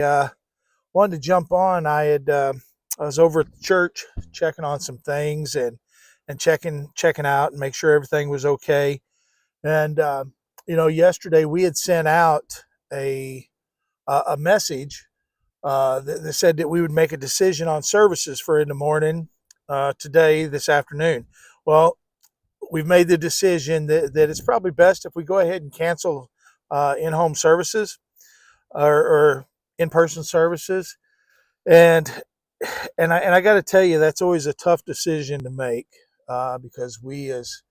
uh, wanted to jump on. I was over at the church checking on some things and checking out and make sure everything was okay. And yesterday we had sent out a a message that said that we would make a decision on services for in the morning today, this afternoon. Well, we've made the decision that it's probably best if we go ahead and cancel in-home services or in-person services. And I got to tell you, that's always a tough decision to make because we as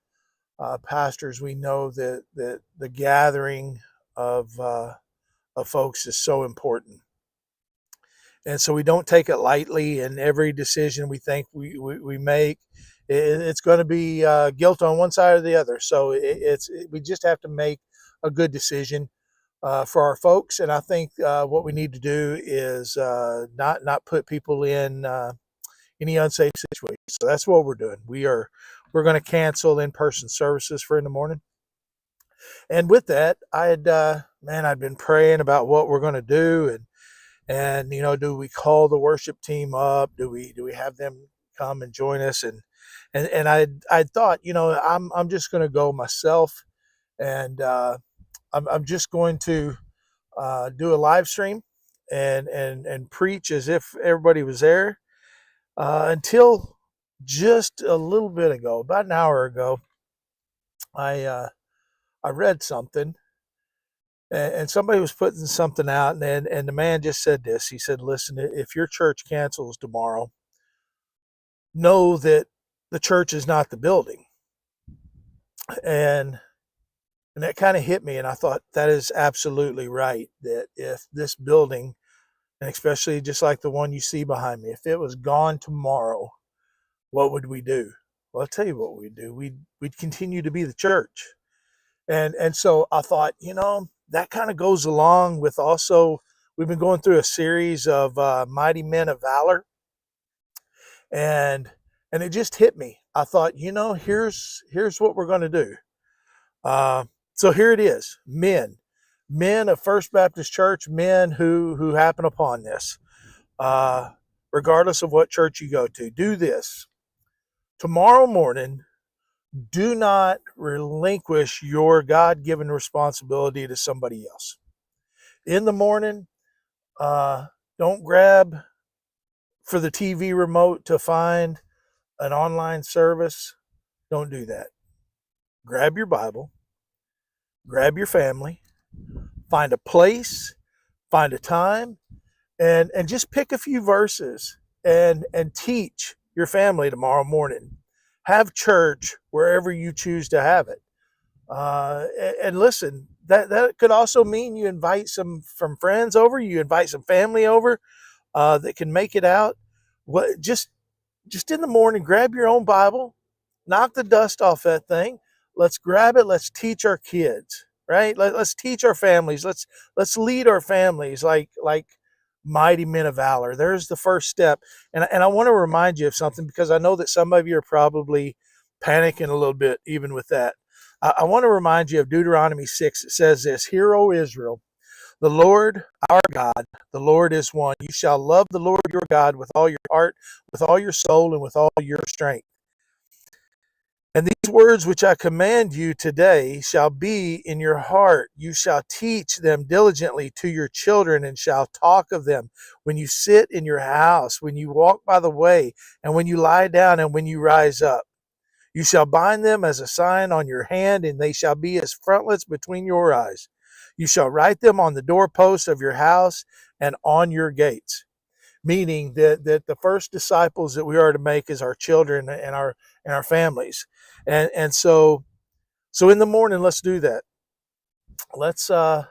pastors, we know that the gathering of folks is so important. And so we don't take it lightly. And every decision we think we make, it's going to be guilt on one side or the other. So we just have to make a good decision for our folks. And I think what we need to do is not put people in any unsafe situation. So that's what we're doing. We're going to cancel in-person services for in the morning. And with that, I'd been praying about what we're going to do, and do we call the worship team up? Do we have them come and join us? And I thought, I'm just going to go myself, and I'm just going to do a live stream and preach as if everybody was there until just a little bit ago, about an hour ago, I read something, and somebody was putting something out, and the man just said this. He said, "Listen, if your church cancels tomorrow, know that the church is not the building." And that kind of hit me, and I thought that is absolutely right. That if this building, and especially just like the one you see behind me, if it was gone tomorrow, what would we do? Well, I'll tell you what we'd do. We'd continue to be the church. And so I thought, that kind of goes along with also, we've been going through a series of mighty men of valor, and it just hit me. I thought, here's what we're going to do. So here it is, men of First Baptist Church, men who happen upon this, regardless of what church you go to, do this tomorrow morning. Do not relinquish your God-given responsibility to somebody else. In the morning, don't grab for the TV remote to find an online service. Don't do that. Grab your Bible, grab your family, find a place, find a time, and just pick a few verses and teach your family tomorrow morning. Have church wherever you choose to have it. And listen, that could also mean you invite some from friends over, you invite some family over that can make it out. Just in the morning, grab your own Bible, knock the dust off that thing. Let's grab it. Let's teach our kids, right? Let's teach our families. Let's lead our families like mighty men of valor. There's the first step. And I want to remind you of something, because I know that some of you are probably panicking a little bit even with that. I want to remind you of Deuteronomy 6. It says this: "Hear, O Israel, the Lord our God, the Lord is one. You shall love the Lord your God with all your heart, with all your soul, and with all your strength. And these words which I command you today shall be in your heart. You shall teach them diligently to your children, and shall talk of them when you sit in your house, when you walk by the way, and when you lie down, and when you rise up. You shall bind them as a sign on your hand, and they shall be as frontlets between your eyes. You shall write them on the doorposts of your house and on your gates." Meaning that the first disciples that we are to make is our children and our families. And so in the morning, let's do that. Let's grab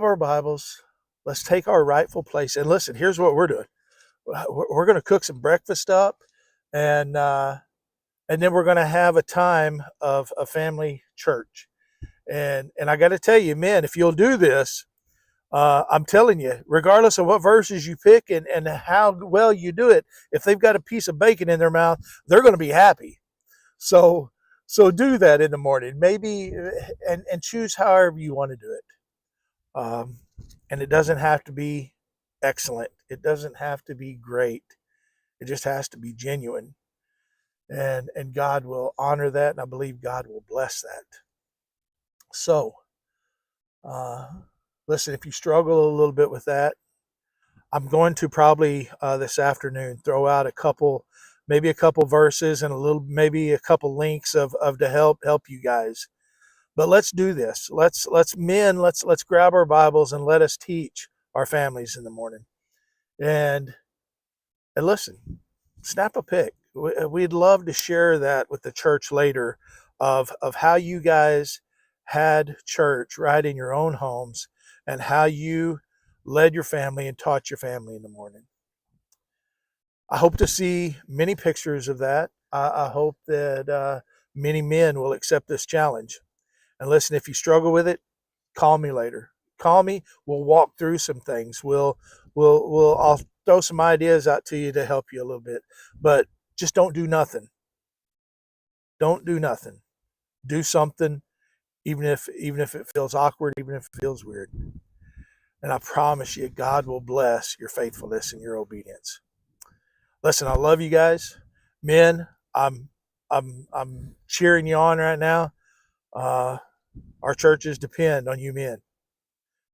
our Bibles. Let's take our rightful place. And listen, here's what we're doing. We're going to cook some breakfast up, and then we're going to have a time of a family church. And I got to tell you, man, if you'll do this, I'm telling you, regardless of what verses you pick and how well you do it, if they've got a piece of bacon in their mouth, they're going to be happy. So do that in the morning, maybe, and choose however you want to do it. And it doesn't have to be excellent. It doesn't have to be great. It just has to be genuine. And God will honor that, and I believe God will bless that. So, uh, listen, if you struggle a little bit with that, I'm going to probably this afternoon throw out maybe a couple verses and maybe a couple links of to help you guys. But let's do this. Let's grab our Bibles and let us teach our families in the morning. And listen, snap a pic. We'd love to share that with the church later of how you guys had church right in your own homes and how you led your family and taught your family in the morning. I hope to see many pictures of that. I hope that many men will accept this challenge. And listen, if you struggle with it, call me later. Call me. We'll walk through some things. I'll throw some ideas out to you to help you a little bit. But just don't do nothing. Don't do nothing. Do something, even if it feels awkward, even if it feels weird. And I promise you, God will bless your faithfulness and your obedience. Listen, I love you guys. Men, I'm cheering you on right now. Our churches depend on you men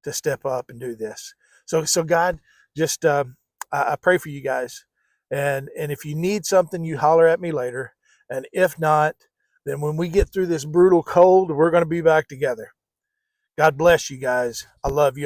to step up and do this. So God, just I pray for you guys, and if you need something, you holler at me later, and if not, then when we get through this brutal cold, we're going to be back together. God bless you guys. I love you.